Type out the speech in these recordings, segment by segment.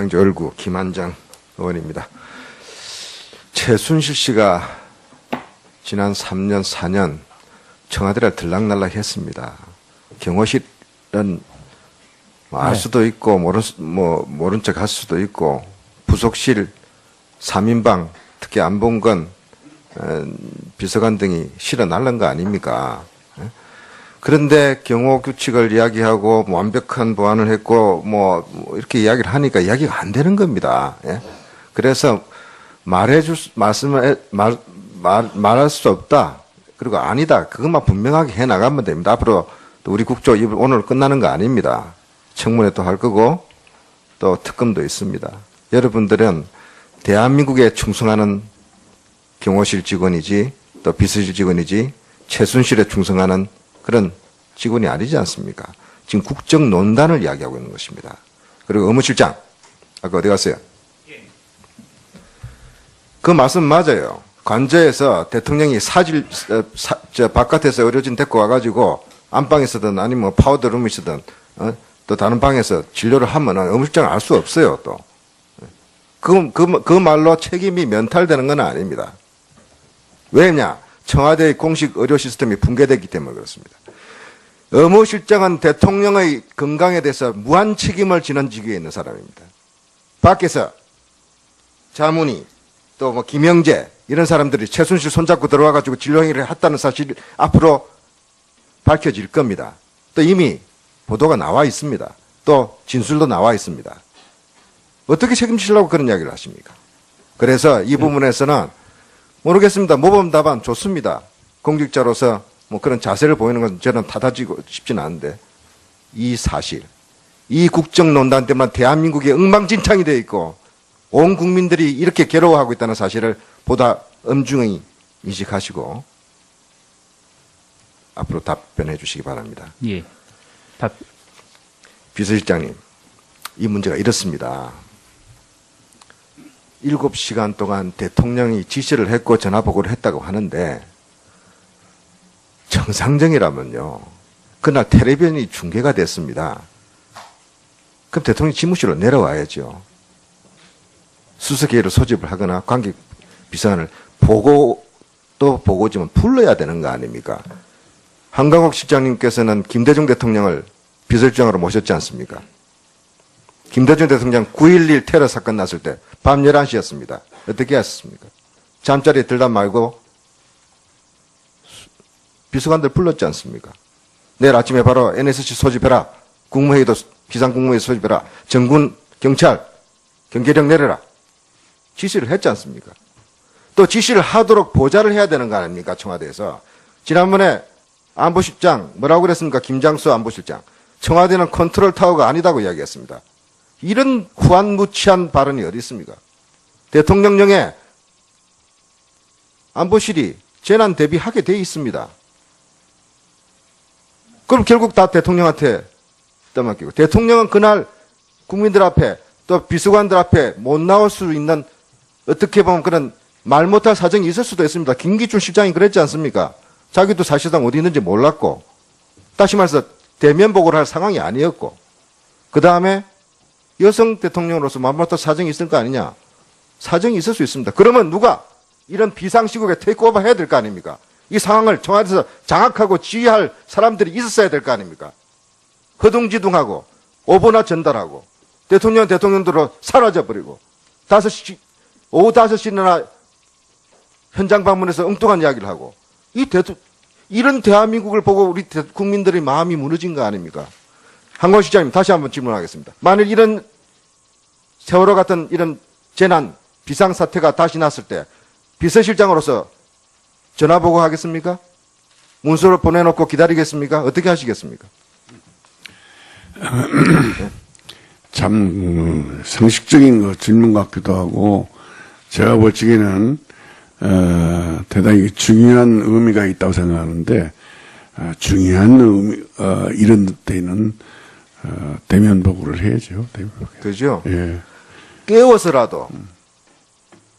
양주열구 김한장 의원입니다. 최순실 씨가 지난 3년, 4년 청와대를 들락날락했습니다. 경호실은 알 수도 있고 모른 척 할 수도 있고 부속실 3인방 특히 안봉건 비서관 등이 실어 날른 거 아닙니까? 그런데 경호 규칙을 이야기하고 완벽한 보안을 했고 이렇게 이야기를 하니까 이야기가 안 되는 겁니다. 그래서 말할 수 없다. 그리고 아니다. 그것만 분명하게 해 나가면 됩니다. 앞으로 또 우리 국조 오늘 끝나는 거 아닙니다. 청문회 또 할 거고 또 특검도 있습니다. 여러분들은 대한민국에 충성하는 경호실 직원이지 또 비서실 직원이지 최순실에 충성하는 그런 직원이 아니지 않습니까? 지금 국정농단을 이야기하고 있는 것입니다. 그리고 의무실장 아까 어디 갔어요? 그 말씀 맞아요. 관저에서 대통령이 바깥에서 의료진 데리고 와가지고 안방에서든 아니면 파우더룸이서든 또 다른 방에서 진료를 하면 의무실장을 알 수 없어요. 또 그 말로 책임이 면탈되는 건 아닙니다. 왜냐? 청와대의 공식 의료 시스템이 붕괴됐기 때문에 그렇습니다. 의무실장은 대통령의 건강에 대해서 무한 책임을 지는 직위에 있는 사람입니다. 밖에서 자문이 또 김영재 이런 사람들이 최순실 손잡고 들어와가지고 진료행위를 했다는 사실이 앞으로 밝혀질 겁니다. 또 이미 보도가 나와 있습니다. 또 진술도 나와 있습니다. 어떻게 책임지려고 그런 이야기를 하십니까? 그래서 이 부분에서는 모르겠습니다. 모범 답안 좋습니다. 공직자로서 그런 자세를 보이는 건 저는 탓하지고 싶지는 않은데 이 사실, 이 국정농단 때문에 대한민국이 엉망진창이 되어 있고 온 국민들이 이렇게 괴로워하고 있다는 사실을 보다 엄중히 인식하시고 앞으로 답변해 주시기 바랍니다. 예. 비서실장님, 이 문제가 이렇습니다. 7시간 동안 대통령이 지시를 했고 전화보고를 했다고 하는데 정상적이라면요. 그날 텔레비전이 중계가 됐습니다. 그럼 대통령이 집무실로 내려와야죠. 수석회의를 소집을 하거나 관계 비서관을 보고지만 불러야 되는 거 아닙니까? 한강옥 실장님께서는 김대중 대통령을 비서실장으로 모셨지 않습니까? 김대중 대통령 9.11 테러 사건 났을 때 밤 11시였습니다. 어떻게 하셨습니까? 잠자리에 들다 말고 비서관들 불렀지 않습니까? 내일 아침에 바로 NSC 소집해라. 국무회의도 비상국무회의 소집해라. 정군, 경찰, 경계령 내려라. 지시를 했지 않습니까? 또 지시를 하도록 보좌를 해야 되는 거 아닙니까? 청와대에서. 지난번에 안보실장 뭐라고 그랬습니까? 김장수 안보실장. 청와대는 컨트롤 타워가 아니다고 이야기했습니다. 이런 후안무치한 발언이 어디 있습니까? 대통령령에 안보실이 재난 대비하게 돼 있습니다. 그럼 결국 다 대통령한테 떠맡기고 대통령은 그날 국민들 앞에 또 비서관들 앞에 못 나올 수 있는 어떻게 보면 그런 말 못할 사정이 있을 수도 있습니다. 김기춘 실장이 그랬지 않습니까? 자기도 사실상 어디 있는지 몰랐고 다시 말해서 대면 보고를 할 상황이 아니었고 그 다음에 여성 대통령으로서 말 못할 사정이 있을 거 아니냐? 사정이 있을 수 있습니다. 그러면 누가 이런 비상시국에 테이크오버 해야 될 거 아닙니까? 이 상황을 청와대에서 장악하고 지휘할 사람들이 있었어야 될 거 아닙니까? 허둥지둥하고 오보나 전달하고 대통령대로 사라져버리고 오후 5시나 현장 방문해서 엉뚱한 이야기를 하고 이런 대한민국을 보고 우리 국민들의 마음이 무너진 거 아닙니까? 한권 시장님 다시 한번 질문하겠습니다. 만일 이런 세월호 같은 이런 재난 비상사태가 다시 났을 때 비서실장으로서 전화보고 하겠습니까? 문서로 보내놓고 기다리겠습니까? 어떻게 하시겠습니까? 참 상식적인 질문 같기도 하고 제가 볼 적에는 대단히 중요한 의미가 있다고 생각하는데 중요한 의미, 이런 때는 대면 보고를 해야죠. 대면 보고. 그죠? 예. 깨워서라도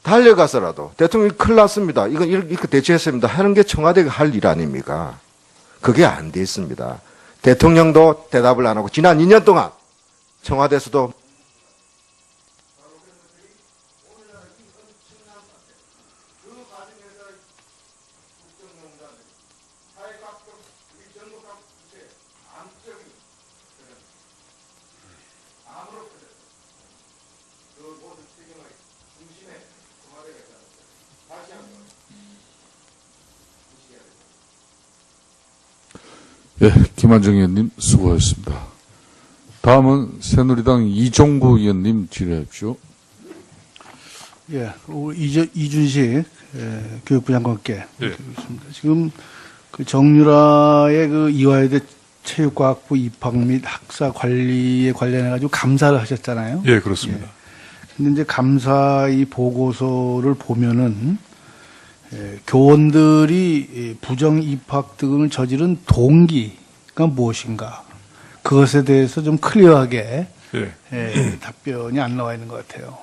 달려가서라도 대통령이 큰일 났습니다. 이건 이렇게 대처했습니다. 하는 게 청와대가 할 일 아닙니까? 그게 안 돼 있습니다. 대통령도 대답을 안 하고 지난 2년 동안 청와대에서도 예, 김한정 의원님 수고하셨습니다. 다음은 새누리당 이종구 의원님 질의하십시오. 예, 이준식 교육부 장관께 예. 드리겠습니다. 지금 그 정유라의 그 이화여대 체육과학부 입학 및 학사 관리에 관련해가지고 감사를 하셨잖아요. 예, 그렇습니다. 근데 이제 감사 이 보고서를 보면은 교원들이 부정 입학 등을 저지른 동기가 무엇인가 그것에 대해서 좀 클리어하게 예. 답변이 안 나와 있는 것 같아요.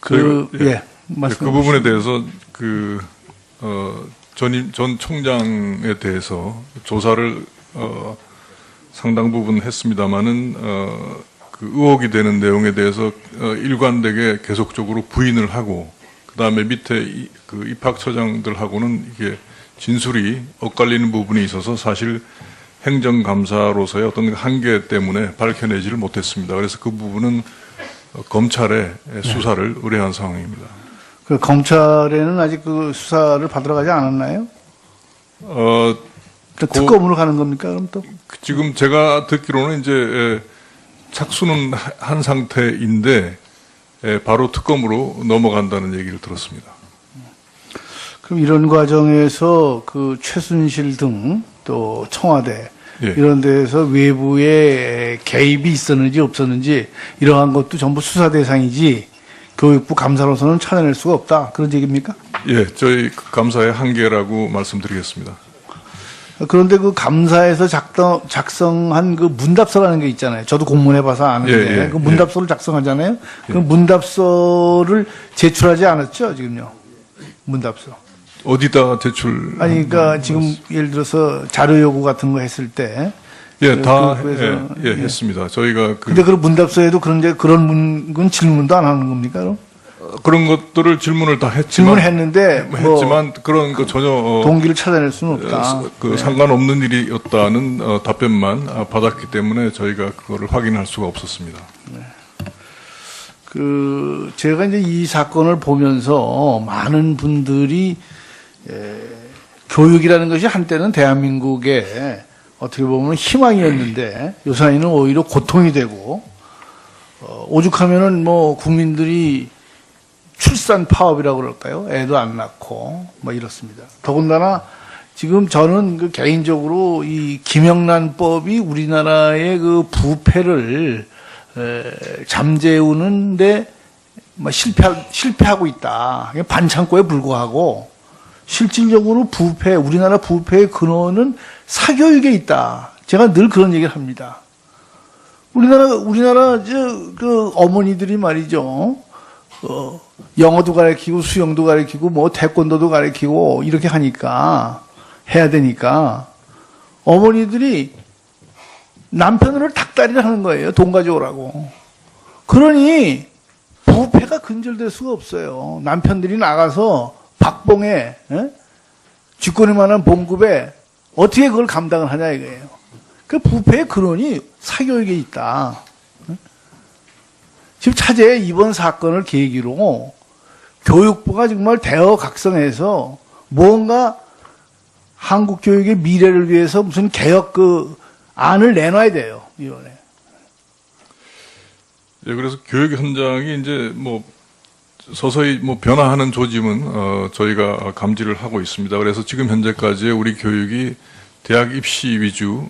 저희가, 말씀해 그 부분에 대해서 전 총장에 대해서 조사를 상당 부분 했습니다만은 그 의혹이 되는 내용에 대해서 일관되게 계속적으로 부인을 하고 그 다음에 밑에 그 입학처장들하고는 이게 진술이 엇갈리는 부분이 있어서 사실 행정감사로서의 어떤 한계 때문에 밝혀내지를 못했습니다. 그래서 그 부분은 검찰에 수사를 의뢰한 상황입니다. 그 검찰에는 아직 그 수사를 받으러 가지 않았나요? 특검으로 가는 겁니까? 그럼 또? 지금 제가 듣기로는 이제 착수는 한 상태인데 바로 특검으로 넘어간다는 얘기를 들었습니다. 그럼 이런 과정에서 그 최순실 등 또 청와대 예. 이런 데에서 외부의 개입이 있었는지 없었는지 이러한 것도 전부 수사 대상이지 교육부 감사로서는 찾아낼 수가 없다. 그런 얘기입니까? 예, 저희 감사의 한계라고 말씀드리겠습니다. 그런데 그 감사에서 작성한 그 문답서라는 게 있잖아요. 저도 공문해봐서 아는데 예. 그 문답서를 작성하잖아요. 그 문답서를 제출하지 않았죠, 지금요. 문답서. 어디다 제출? 아니, 그러니까 지금 예를 들어서 자료 요구 같은 거 했을 때. 예, 다 교육부에서, 했습니다. 저희가 근데 그 문답서에도 그런 건 질문도 안 하는 겁니까? 그럼? 그런 것들을 질문을 다 했지만 질문했는데 뭐 했지만 그런 거 전혀 동기를 찾아낼 수는 없다. 그 상관없는 일이었다는 답변만 받았기 때문에 저희가 그거를 확인할 수가 없었습니다. 그 제가 이제 이 사건을 보면서 많은 분들이 교육이라는 것이 한때는 대한민국의 어떻게 보면 희망이었는데 요새는 오히려 고통이 되고 오죽하면은 뭐 국민들이 출산 파업이라고 그럴까요? 애도 안 낳고 뭐 이렇습니다. 더군다나 지금 저는 그 개인적으로 이 김영란법이 우리나라의 그 부패를 잠재우는데 뭐 실패하고 있다. 반창고에 불과하고 실질적으로 우리나라 부패의 근원은 사교육에 있다. 제가 늘 그런 얘기를 합니다. 우리나라 그 어머니들이 말이죠. 영어도 가르치고 수영도 가르치고 뭐 태권도도 가르치고 이렇게 해야 되니까 어머니들이 남편을 닭다리를 하는 거예요. 돈 가져오라고. 그러니 부패가 근절될 수가 없어요. 남편들이 나가서 박봉에 쥐꼬리만한 봉급에 어떻게 그걸 감당을 하냐 이거예요. 그 부패의 근원이 사교육에 있다. 지금 차제에 이번 사건을 계기로 교육부가 정말 대어각성해서 뭔가 한국 교육의 미래를 위해서 무슨 개혁 안을 내놔야 돼요, 이번에. 예, 그래서 교육 현장이 이제 뭐 서서히 뭐 변화하는 조짐은 저희가 감지를 하고 있습니다. 그래서 지금 현재까지의 우리 교육이 대학 입시 위주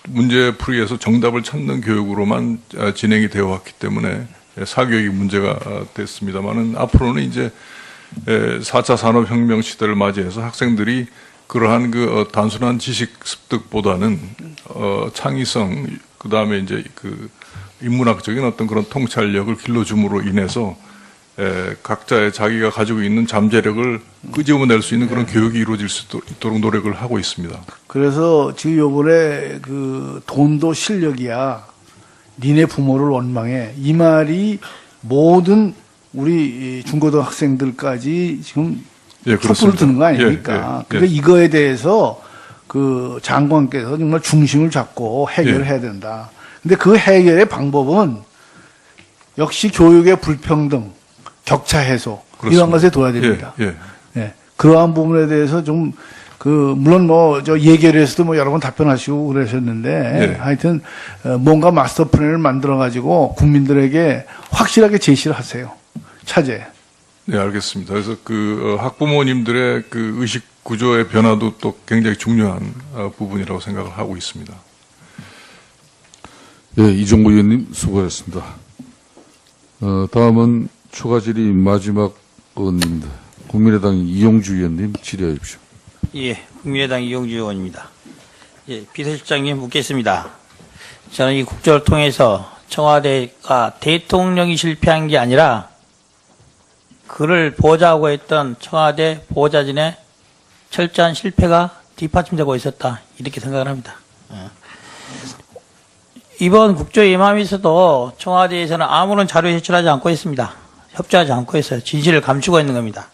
문제풀이에서 정답을 찾는 교육으로만 진행이 되어 왔기 때문에 사교육이 문제가 됐습니다만은 앞으로는 이제 4차 산업혁명 시대를 맞이해서 학생들이 그러한 그 단순한 지식 습득보다는 창의성 그다음에 이제 그 인문학적인 어떤 그런 통찰력을 길러줌으로 인해서 각자의 자기가 가지고 있는 잠재력을 끄집어낼 수 있는 그런 교육이 이루어질 수 있도록 노력을 하고 있습니다. 그래서 지금 요번에 그 돈도 실력이야. 니네 부모를 원망해. 이 말이 모든 우리 중고등학생들까지 지금 촛불을 드는 거 아닙니까? 그러니까 이거에 대해서 그 장관께서 정말 중심을 잡고 해결을 해야 된다. 근데 그 해결의 방법은 역시 교육의 불평등, 격차 해소 그렇습니다. 이런 것에 도와야 됩니다. 예, 예. 예. 그러한 부분에 대해서 좀 물론 저 예결에서도 여러 번 답변하시고 그러셨는데 예. 하여튼 뭔가 마스터 플랜을 만들어 가지고 국민들에게 확실하게 제시를 하세요. 차제. 네, 알겠습니다. 그래서 학부모님들의 의식 구조의 변화도 또 굉장히 중요한 부분이라고 생각을 하고 있습니다. 예, 이종구 의원님 수고하셨습니다. 다음은 추가 질의 마지막 의원입니다. 국민의당 이용주 의원님 질의하십시오. 예, 국민의당 이용주 의원입니다. 예, 비서실장님 묻겠습니다. 저는 이 국조를 통해서 청와대가 대통령이 실패한 게 아니라 그를 보좌하고 했던 청와대 보좌진의 철저한 실패가 뒷받침되고 있었다. 이렇게 생각을 합니다. 이번 국조 임함에서도 청와대에서는 아무런 자료 제출하지 않고 있습니다. 협조하지 않고 있어요. 진실을 감추고 있는 겁니다.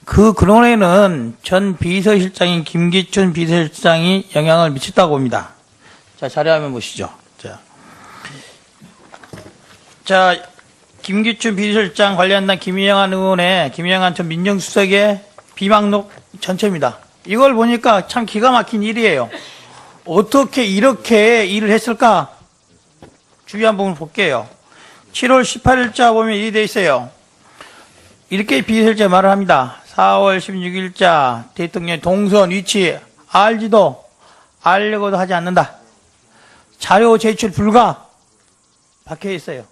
그 근원에는 전 비서실장인 김기춘 비서실장이 영향을 미쳤다고 봅니다. 자, 자료화면 보시죠. 자, 김기춘 비서실장 관련한 김영한 전 민정수석의 비망록 전체입니다. 이걸 보니까 참 기가 막힌 일이에요. 어떻게 이렇게 일을 했을까? 주요한 부분을 볼게요. 7월 18일자 보면 일이 돼 있어요. 이렇게 비서실장 말을 합니다. 4월 16일자 대통령 동선 위치 알려고도 하지 않는다. 자료 제출 불가 박혀 있어요.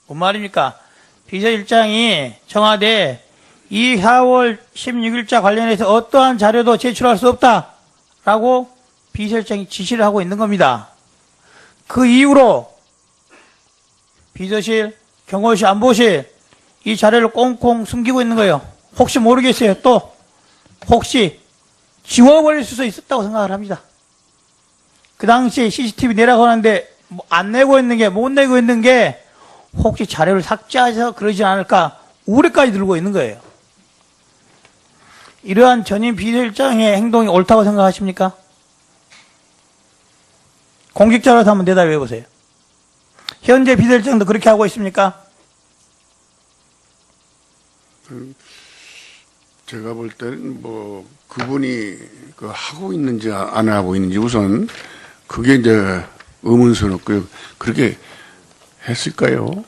뭔 말입니까? 비서실장이 청와대 이 4월 16일자 관련해서 어떠한 자료도 제출할 수 없다라고 비서실장이 지시를 하고 있는 겁니다. 그 이후로 비서실, 경호실, 안보실 이 자료를 꽁꽁 숨기고 있는 거예요. 혹시 모르겠어요. 또 혹시 지워버릴 수도 있었다고 생각을 합니다. 그 당시에 CCTV 내라고 하는데 안 내고 있는 게, 못 내고 있는 게 혹시 자료를 삭제해서 그러지 않을까 우려까지 들고 있는 거예요. 이러한 전임 비서실장의 행동이 옳다고 생각하십니까? 공직자로서 한번 대답해 보세요. 현재 비서실장도 그렇게 하고 있습니까? 제가 볼 때는 그분이 하고 있는지 안 하고 있는지 우선 그게 이제 의문스럽고요. 그렇게 했을까요?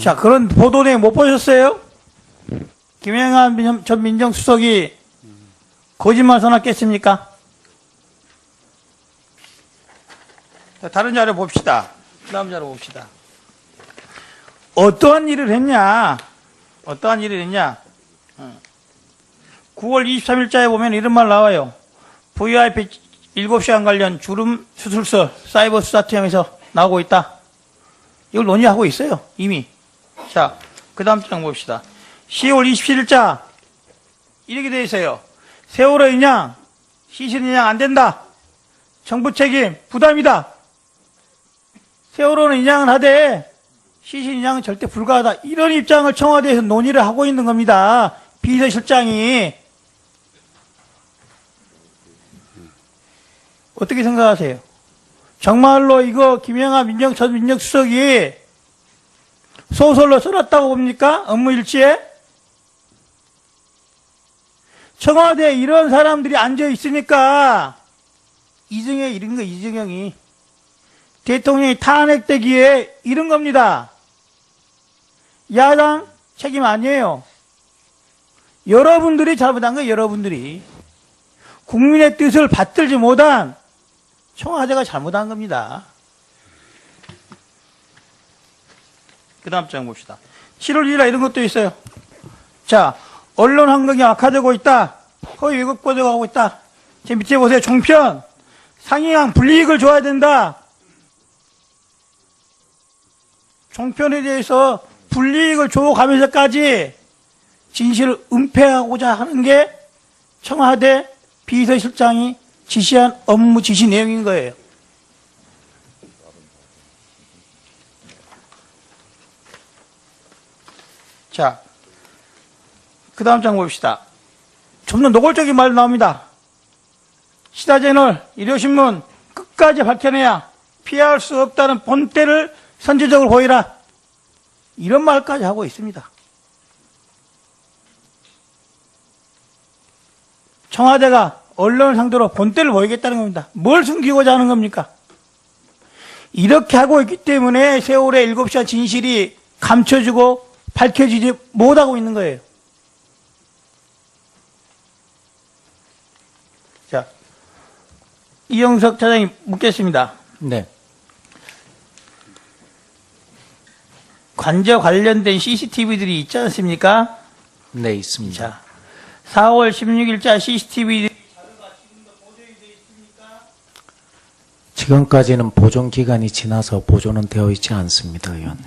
자, 그런 보도 내용 못 보셨어요? 김영한 전 민정수석이 거짓말 써놨겠습니까? 자, 다른 자료 봅시다. 다음 자료 봅시다. 어떠한 일을 했냐? 9월 23일자에 보면 이런 말 나와요. VIP 7시간 관련 주름 수술서 사이버 수사팀에서 나오고 있다. 이걸 논의하고 있어요. 이미. 자, 그 다음 장 봅시다. 10월 27일자 이렇게 돼 있어요. 세월호 인양, 시신 인양 안 된다. 정부 책임, 부담이다. 세월호는 인양을 하되 시신 인양은 절대 불가하다. 이런 입장을 청와대에서 논의를 하고 있는 겁니다. 비서실장이. 어떻게 생각하세요? 정말로 이거 김영하 전 민정수석이 소설로 써놨다고 봅니까? 업무일지에? 청와대에 이런 사람들이 앉아있으니까 이정혁이 이런 거, 이정혁이. 대통령이 탄핵되기에 이런 겁니다. 야당 책임 아니에요. 여러분들이 잘못한 거예요, 여러분들이. 국민의 뜻을 받들지 못한 청와대가 잘못한 겁니다. 그 다음 장 봅시다. 7월 1일에 이런 것도 있어요. 자, 언론 환경이 악화되고 있다. 허위 왜곡 보도가 하고 있다. 제 밑에 보세요. 종편. 상ing항 불이익을 줘야 된다. 종편에 대해서 불이익을 줘가면서까지 진실을 은폐하고자 하는 게 청와대 비서실장이 지시한 업무 지시 내용인 거예요. 자, 그 다음 장 봅시다. 좀 더 노골적인 말 나옵니다. 시사저널, 일요신문 끝까지 밝혀내야 피할 수 없다는 본때를 선제적으로 보이라. 이런 말까지 하고 있습니다. 청와대가 언론을 상대로 본때를 보이겠다는 겁니다. 뭘 숨기고자 하는 겁니까? 이렇게 하고 있기 때문에 세월의 7시간 진실이 감춰지고 밝혀지지 못하고 있는 거예요. 자, 이영석 차장님 묻겠습니다. 네. 관저 관련된 CCTV들이 있지 않습니까? 네, 있습니다. 자, 4월 16일자 CCTV 지금까지는 보존 기간이 지나서 보존은 되어 있지 않습니다, 의원님.